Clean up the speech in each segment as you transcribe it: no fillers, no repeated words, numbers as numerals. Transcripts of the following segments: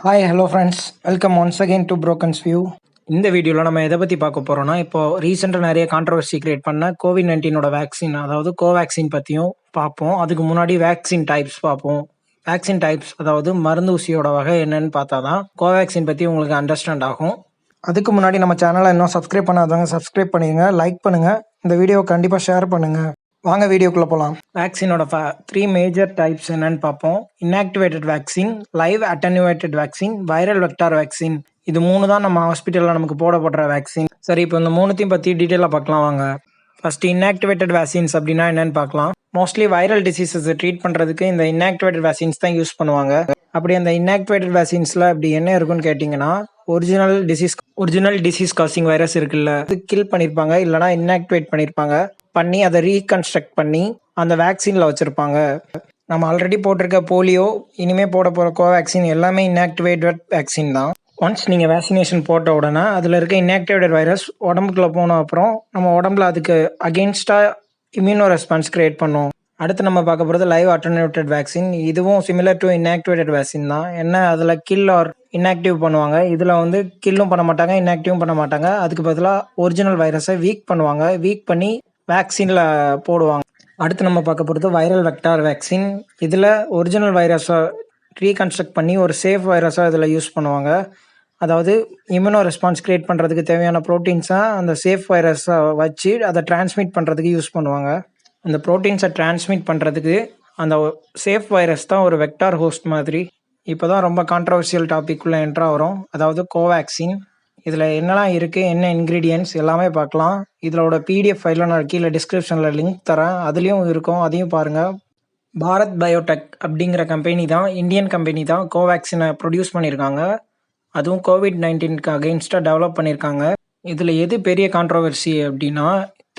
Hi hello friends, welcome once again to brokens view. இந்த வீடியோவில் நம்ம எதை பற்றி பார்க்க போகிறோம்னா, இப்போது ரீசெண்டாக நிறைய கான்ட்ரவர்சி கிரியேட் பண்ண கோவிட்-19 வேக்சின், அதாவது கோவேக்சின் பற்றியும் பார்ப்போம். அதுக்கு முன்னாடி வேக்சின் டைப்ஸ் பார்ப்போம். வேக்சின் டைப்ஸ் அதாவது மருந்து ஊசியோட வகை என்னன்னு பார்த்தா தான் கோவேக்சின் பற்றி உங்களுக்கு அண்டர்ஸ்டாண்ட் ஆகும். அதுக்கு முன்னாடி நம்ம சேனலை இன்னும் சப்ஸ்கிரைப் பண்ணாதவங்க சப்ஸ்கிரைப் பண்ணிடுங்க, லைக் பண்ணுங்கள், இந்த வீடியோவை கண்டிப்பாக ஷேர் பண்ணுங்கள். வாங்க வீடியோக்குள்ளே போகலாம். வேக்சினோட 3 மேஜர் டைப்ஸ் என்னன்னு பார்ப்போம். Inactivated vaccine, live attenuated vaccine, viral vector vaccine. இது 3 தான் நம்ம ஹாஸ்பிட்டலில் நமக்கு போடப்படுற வேக்சின். சரி, இப்போ இந்த 3த்தையும் பற்றி டீட்டெயிலாக பார்க்கலாம் வாங்க. ஃபர்ஸ்ட் இன்ஆக்டிவேட்டட் வேக்சின்ஸ் அப்படின்னா என்னன்னு பார்க்கலாம். மோஸ்ட்லி வைரல் டிசீசஸை ட்ரீட் பண்ணுறதுக்கு இந்த இன்ஆக்டிவேட்டட் வேக்சின்ஸ் தான் யூஸ் பண்ணுவாங்க. அப்படி அந்த இன்ஆக்டிவேட்டட் வேக்சின்ஸில் அப்படி என்ன இருக்குன்னு கேட்டிங்கன்னா, ஒரிஜினல் டிசீஸ் காசிங் வைரஸ் இருக்குல்ல, அது கில் பண்ணியிருப்பாங்க, இல்லைனா இன்ஆக்டிவேட் பண்ணி அதை ரீகன்ஸ்ட்ரக்ட் பண்ணி அந்த வேக்சினில் வச்சுருப்பாங்க. நம்ம ஆல்ரெடி போட்டிருக்க போலியோ, இனிமேல் போட போகிற கோவேக்சின் எல்லாமே இன்ஆக்டிவேட்டட் வேக்சின் தான். ஒன்ஸ் நீங்கள் வேக்சினேஷன் போட்ட உடனே அதில் இருக்க இன்ஆக்டிவேட்டட் வைரஸ் உடம்புக்குள்ளே போன அப்புறம் நம்ம உடம்புல அதுக்கு அகெயின்ஸ்டாக இம்யூனோ ரெஸ்பான்ஸ் கிரியேட் பண்ணும். அடுத்து நம்ம பார்க்க போகிறது லைவ் அட்டனுவேட்டட் வேக்சின். இதுவும் சிமிலர் டு இன்ஆக்டிவேட்டட் வேக்சின் தான். என்ன, அதில் கில் ஆர் இன்ஆக்டிவ் பண்ணுவாங்க. இதில் வந்து கில்லும் பண்ண மாட்டாங்க, இன்ஆக்டிவும் பண்ண மாட்டாங்க. அதுக்கு பதிலாக ஒரிஜினல் வைரஸை வீக் பண்ணுவாங்க. வீக் பண்ணி வேக்சினில் போடுவாங்க. அடுத்து நம்ம பார்க்க போகிறது வைரல் வெக்டார் வேக்சின். இதில் ஒரிஜினல் வைரஸை ரீகன்ஸ்ட்ரக்ட் பண்ணி ஒரு சேஃப் வைரஸாக இதில் யூஸ் பண்ணுவாங்க. அதாவது இம்யூனோ ரெஸ்பான்ஸ் கிரியேட் பண்ணுறதுக்கு தேவையான ப்ரோட்டீன்ஸை அந்த சேஃப் வைரஸை வச்சு அதை டிரான்ஸ்மிட் பண்ணுறதுக்கு யூஸ் பண்ணுவாங்க. அந்த ப்ரோட்டீன்ஸை டிரான்ஸ்மிட் பண்ணுறதுக்கு அந்த சேஃப் வைரஸ் தான் ஒரு வெக்டார் ஹோஸ்ட் மாதிரி. இப்போ தான் ரொம்ப கான்ட்ரவர்சியல் டாபிக்குள்ளே என்ட்ரா வரும், அதாவது கோவேக்சின். இதில் என்னெல்லாம் இருக்குது, என்ன இன்க்ரீடியன்ட்ஸ் எல்லாமே பார்க்கலாம். இதோட PDF ஃபைலில் நான் கீழே டிஸ்கிரிப்ஷனில் லிங்க் தரேன், அதுலேயும் இருக்கும், அதையும் பாருங்கள். பாரத் பயோடெக் அப்படிங்கிற கம்பெனி தான், இந்தியன் கம்பெனி தான் கோவேக்சினை ப்ரொடியூஸ் பண்ணியிருக்காங்க. அதுவும் கோவிட்-19க்கு அகெயின்ஸ்டாக டெவலப் பண்ணியிருக்காங்க. இதில் எது பெரிய கான்ட்ரவர்சி அப்படின்னா,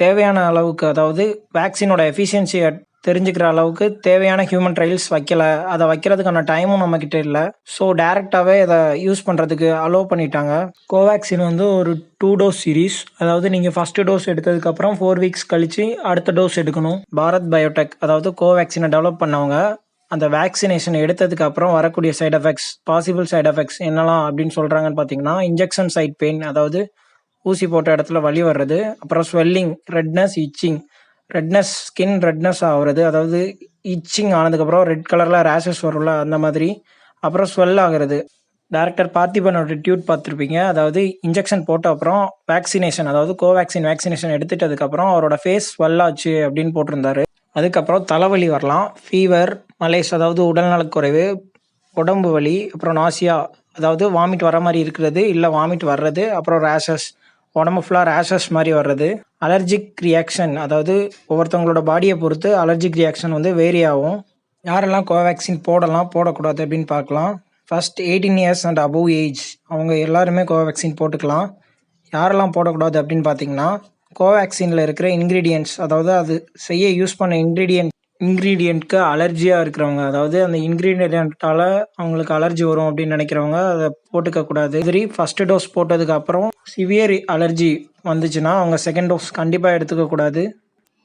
தேவையான அளவுக்கு, அதாவது வேக்சினோட எஃபிஷியன்சியை தெரிஞ்சுக்கிற அளவுக்கு தேவையான ஹியூமன் ட்ரையல்ஸ் வைக்கல. அதை வைக்கிறதுக்கான டைமும் நம்மக்கிட்ட இல்லை. ஸோ டேரெக்டாகவே இதை யூஸ் பண்ணுறதுக்கு அலோவ் பண்ணிட்டாங்க. கோவேக்சின் வந்து ஒரு 2 டோஸ் சீரீஸ். அதாவது நீங்கள் ஃபஸ்ட்டு டோஸ் எடுத்ததுக்கப்புறம் 4 வீக்ஸ் கழித்து அடுத்த டோஸ் எடுக்கணும். பாரத் பயோடெக் அதாவது கோவேக்சினை டெவலப் பண்ணவங்க அந்த வேக்சினேஷன் எடுத்ததுக்கு அப்புறம் வரக்கூடிய side effects, possible side effects என்னலாம் அப்படின்னு சொல்கிறாங்கன்னு பார்த்தீங்கன்னா, இன்ஜெக்ஷன் சைட் பெயின், அதாவது ஊசி போட்ட இடத்துல வலி வர்றது, அப்புறம் swelling, redness, itching. Redness, skin redness ஆகுறது, அதாவது இச்சிங் ஆனதுக்கப்புறம் ரெட் கலரில் ரேஷஸ் வரும்ல அந்த மாதிரி. அப்புறம் ஸ்வெல் ஆகுறது. டைரக்டர் பார்த்திபனோட டியூட் பார்த்துருப்பீங்க. அதாவது இன்ஜெக்ஷன் போட்ட அப்புறம் வேக்சினேஷன், அதாவது கோவேக்சின் வேக்சினேஷன் எடுத்துட்டதுக்கப்புறம் அவரோட ஃபேஸ் ஸ்வெல் ஆச்சு அப்படின்னு போட்டிருந்தாரு. அதுக்கப்புறம் தலைவலி வரலாம், ஃபீவர், மலேஸ் அதாவது உடல்நலக்குறைவு, உடம்பு வலி, அப்புறம் நாசியா அதாவது வாமிட் வர மாதிரி இருக்கிறது, இல்லை வாமிட் வர்றது, அப்புறம் ரேஷஸ், உடம்பு ஃபுல்லாக ரேஷஸ் மாதிரி வர்றது. அலர்ஜிக் ரியாக்ஷன், அதாவது ஒவ்வொருத்தவங்களோட பாடியை பொறுத்து அலர்ஜிக் ரியாக்ஷன் வந்து வேரி ஆகும். யாரெல்லாம் கோவேக்சின் போடலாம் போடக்கூடாது அப்படின்னு பார்க்கலாம். First 18 years and above age அவங்க எல்லாருமே கோவேக்சின் போட்டுக்கலாம். யாரெல்லாம் போடக்கூடாது அப்படின்னு பார்த்தீங்கன்னா, கோவேக்சினில் இருக்கிற இன்க்ரீடியன்ட்ஸ், அதாவது அது செய்ய யூஸ் பண்ண இன்க்ரீடியண்ட்க்கு அலர்ஜியாக இருக்கிறவங்க, அதாவது அந்த இன்க்ரீடியண்ட்டால் அவங்களுக்கு அலர்ஜி வரும் அப்படின்னு நினைக்கிறவங்க அதை போட்டுக்கக்கூடாது. சரி, ஃபஸ்ட்டு டோஸ் போட்டதுக்கு அப்புறம் சிவியர் அலர்ஜி வந்துச்சுன்னா அவங்க செகண்ட் டோஸ் கண்டிப்பாக எடுத்துக்கக்கூடாது.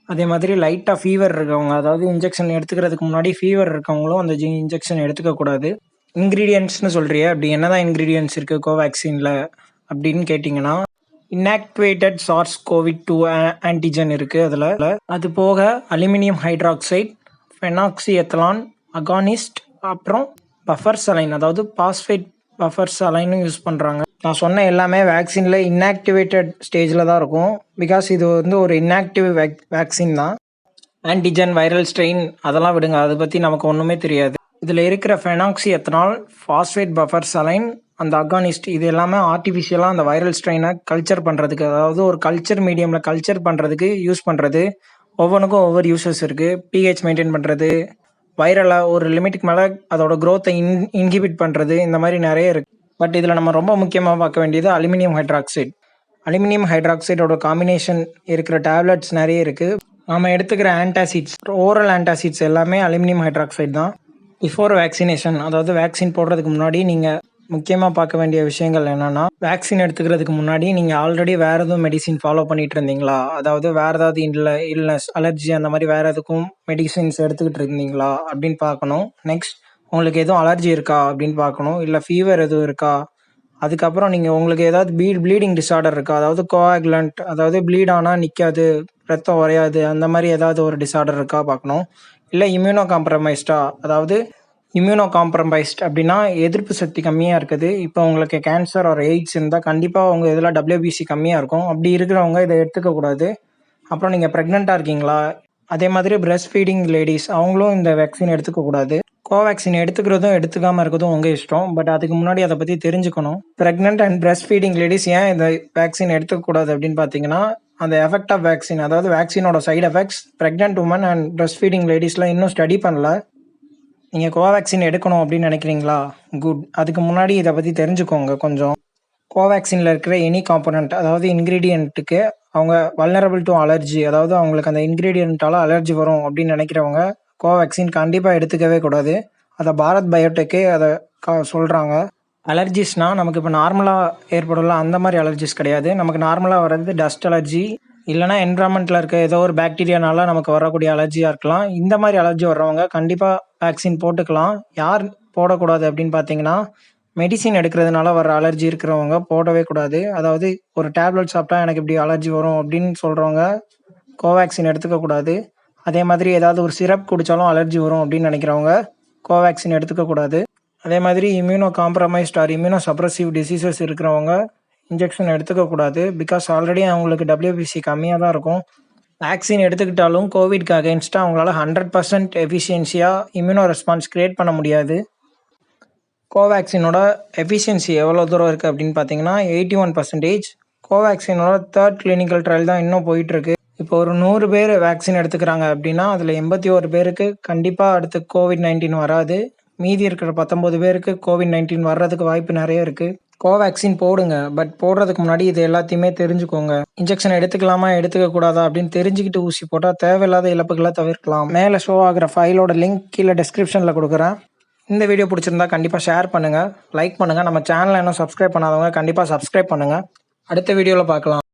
அதே மாதிரி லைட்டாக ஃபீவர் இருக்கவங்க, அதாவது இன்ஜெக்ஷன் எடுத்துக்கிறதுக்கு முன்னாடி ஃபீவர் இருக்கவங்களும் அந்த இன்ஜெக்ஷன் எடுத்துக்கக்கூடாது. இன்க்ரீடியன்ட்ஸ்னு சொல்கிறிய, அப்படி என்ன தான் இன்க்ரீடியன்ட்ஸ் இருக்குது கோவேக்சினில் அப்படின்னு கேட்டிங்கன்னா, இன்ஆக்டிவேட்டட் SARS-CoV-2 ஆன்டிஜன் இருக்குது அதில். அது போக அலுமினியம் ஹைட்ராக்சைட், ஃபெனாக்சிஎத்தலான் அகானிஸ்ட், அப்புறம் பஃபர் சலைன், அதாவது பாஸ்பேட் பஃபர் சலைனும் யூஸ் பண்ணுறாங்க. நான் சொன்ன எல்லாமே வேக்சினில் இன்ஆக்டிவேட்டட் ஸ்டேஜில் தான் இருக்கும். பிகாஸ் இது வந்து ஒரு இன்ஆக்டிவ் வேக்சின் தான். ஆன்டிஜன், வைரல் ஸ்ட்ரெயின் அதெல்லாம் விடுங்க, அதை பற்றி நமக்கு ஒன்றுமே தெரியாது. இதில் இருக்கிற ஃபெனாக்சிஎத்தனால், பாஸ்பேட் பஃபர் சலைன், அந்த அகானிஸ்ட், இது எல்லாமே ஆர்டிஃபிஷியலாக அந்த வைரல் ஸ்ட்ரெயினை கல்ச்சர் பண்ணுறதுக்கு, அதாவது ஒரு கல்ச்சர் மீடியமில் கல்ச்சர் பண்ணுறதுக்கு யூஸ் பண்ணுறது. ஒவ்வொன்றுக்கும் ஒவ்வொரு யூசஸ் இருக்குது. pH மெயின்டைன் பண்ணுறது, வைரலாக ஒரு லிமிட்டுக்கு மேலே அதோட க்ரோத்தை இன்ஹிபிட் பண்ணுறது, இந்த மாதிரி நிறைய இருக்குது. பட் இதில் நம்ம ரொம்ப முக்கியமாக பார்க்க வேண்டியது அலுமினியம் ஹைட்ராக்சைடு. அலுமினியம் ஹைட்ராக்சைடோட காம்பினேஷன் இருக்கிற டேப்லெட்ஸ் நிறைய இருக்குது. நம்ம எடுத்துக்கிற ஆன்டாசிட்ஸ், ஓரல் ஆன்டாசிட்ஸ் எல்லாமே அலுமினியம் ஹைட்ராக்சைடு தான். பிஃபோர் வேக்சினேஷன், அதாவது வேக்சின் போடுறதுக்கு முன்னாடி நீங்கள் முக்கியமாக பார்க்க வேண்டிய விஷயங்கள் என்னென்னா, வேக்சின் எடுத்துக்கிறதுக்கு முன்னாடி நீங்கள் ஆல்ரெடி வேறு எதுவும் மெடிசின் ஃபாலோ பண்ணிகிட்டு இருந்தீங்களா, அதாவது வேறு ஏதாவது இல்னஸ், அலர்ஜி அந்த மாதிரி வேறு எதுக்கும் மெடிசின்ஸ் எடுத்துக்கிட்டு இருந்தீங்களா அப்படின்னு பார்க்கணும். நெக்ஸ்ட், உங்களுக்கு எதுவும் அலர்ஜி இருக்கா அப்படின்னு பார்க்கணும். இல்லை ஃபீவர் எதுவும் இருக்கா? அதுக்கப்புறம் நீங்கள் உங்களுக்கு ஏதாவது ப்ளீடிங் டிஸார்டர் இருக்கா? அதாவது கோஆகுலண்ட், அதாவது ப்ளீட் ஆனால் நிற்காது, ரத்தம் உறையாது, அந்த மாதிரி ஏதாவது ஒரு டிஸார்டர் இருக்கா பார்க்கணும். இல்லை இம்யூனோ காம்ப்ரமைஸ்டா, அதாவது இம்யூனோ காம்ப்ரமைஸ்ட் அப்படின்னா எதிர்ப்பு சக்தி கம்மியாக இருக்குது. இப்போ உங்களுக்கு கேன்சர் ஒரு எய்ட்ஸ் இருந்தால் கண்டிப்பாக உங்கள் இதில் WBC கம்மியாக இருக்கும். அப்படி இருக்கிறவங்க இதை எடுத்துக்கக்கூடாது. அப்புறம் நீங்கள் ப்ரெக்னெண்ட்டாக இருக்கீங்களா? அதே மாதிரி பிரெஸ்ட் ஃபீடிங் லேடிஸ் அவங்களும் இந்த வேக்சின் எடுத்துக்கக்கூடாது. கோவேக்சின் எடுத்துக்கிறதும் எடுத்துக்காமல் இருக்கிறதும் உங்கள் இஷ்டம். பட் அதுக்கு முன்னாடி அதை பற்றி தெரிஞ்சுக்கணும். Pregnant and breast feeding ladies ஏன் இந்த வேக்சின் எடுத்துக்கக்கூடாது அப்படின்னு பார்த்தீங்கன்னா, அந்த எஃபெக்ட் ஆஃப் வேக்சின், அதாவது வேக்சினோட side effects pregnant woman and breast feeding லேடிஸில் இன்னும் ஸ்டடி பண்ணல. நீங்கள் கோவேக்சின் எடுக்கணும் அப்படின்னு நினைக்கிறீங்களா? குட். அதுக்கு முன்னாடி இதை பற்றி தெரிஞ்சுக்கோங்க கொஞ்சம். கோவேக்சினில் இருக்கிற எனி காம்பனண்ட், அதாவது இன்க்ரீடியண்ட்டுக்கு அவங்க வல்னரபிள் டு அலர்ஜி, அதாவது அவங்களுக்கு அந்த இன்க்ரீடியண்ட்டால் அலர்ஜி வரும் அப்படின்னு நினைக்கிறவங்க கோவேக்சின் கண்டிப்பாக எடுத்துக்கவே கூடாது. அதை பாரத் பயோடெக்கே அதை சொல்கிறாங்க. அலர்ஜிஸ்னால் நமக்கு இப்போ நார்மலாக ஏற்படல அந்த மாதிரி அலர்ஜிஸ் கிடையாது. நமக்கு நார்மலாக வர்றது டஸ்ட் அலர்ஜி, இல்லைனா என்விரான்மெண்ட்டில் இருக்க ஏதோ ஒரு பாக்டீரியானால நமக்கு வரக்கூடிய அலர்ஜியாக இருக்கலாம். இந்த மாதிரி அலர்ஜி வர்றவங்க கண்டிப்பாக வேக்சின் போட்டுக்கலாம். யார் போடக்கூடாது அப்படின்னு பார்த்தீங்கன்னா, மெடிசின் எடுக்கிறதுனால வர அலர்ஜி இருக்கிறவங்க போடவே கூடாது. அதாவது ஒரு டேப்லெட் சாப்பிட்டா எனக்கு இப்படி அலர்ஜி வரும் அப்படின்னு சொல்கிறவங்க கோவேக்சின் எடுத்துக்கக்கூடாது. அதே மாதிரி ஏதாவது ஒரு சிரப் குடித்தாலும் அலர்ஜி வரும் அப்படின்னு நினைக்கிறவங்க கோவேக்சின் எடுத்துக்கக்கூடாது. அதே மாதிரி immunocompromised or immunosuppressive diseases இருக்கிறவங்க இன்ஜெக்ஷன் எடுத்துக்கக்கூடாது. பிகாஸ் ஆல்ரெடி அவங்களுக்கு WBC கம்மியாக தான் இருக்கும். வேக்சின் எடுத்துக்கிட்டாலும் கோவிட்க்கு அகெயின்ஸ்டாக அவங்களால 100% எஃபிஷியன்சியாக இம்யூனோ ரெஸ்பான்ஸ் க்ரியேட் பண்ண முடியாது. கோவேக்சினோட எஃபிஷியன்சி எவ்வளோ தூரம் இருக்குது அப்படின்னு பார்த்தீங்கன்னா 81%. கோவேக்சினோட 3rd கிளினிக்கல் ட்ரையல் தான் இன்னும் போயிட்டுருக்கு. இப்போ ஒரு 100 பேர் வேக்சின் எடுத்துக்கிறாங்க அப்படின்னா அதில் 81 பேருக்கு கண்டிப்பாக அடுத்து COVID-19 வராது. மீதி இருக்கிற 19 பேருக்கு COVID-19 வர்றதுக்கு வாய்ப்பு நிறைய இருக்குது. கோவேக்சின் போடுங்க, பட் போடுறதுக்கு முன்னாடி இது எல்லாத்தையுமே தெரிஞ்சுக்கோங்க. இன்ஜெக்ஷன் எடுத்துக்கலாமா எடுத்துக்கக்கூடாதா அப்படின்னு தெரிஞ்சுக்கிட்டு ஊசி போட்டால் தேவையில்லாத இழப்புகளை தவிர்க்கலாம். மேலே ஷோ ஆகிற ஃபைலோட லிங்க் கீழே டிஸ்கிரிப்ஷனில் கொடுக்குறேன். இந்த வீடியோ பிடிச்சிருந்தா கண்டிப்பாக ஷேர் பண்ணுங்கள், லைக் பண்ணுங்கள். நம்ம சேனலை இன்னும் சப்ஸ்கிரைப் பண்ணாதவங்க கண்டிப்பாக சப்ஸ்கிரைப் பண்ணுங்கள். அடுத்த வீடியோவில் பார்க்கலாம்.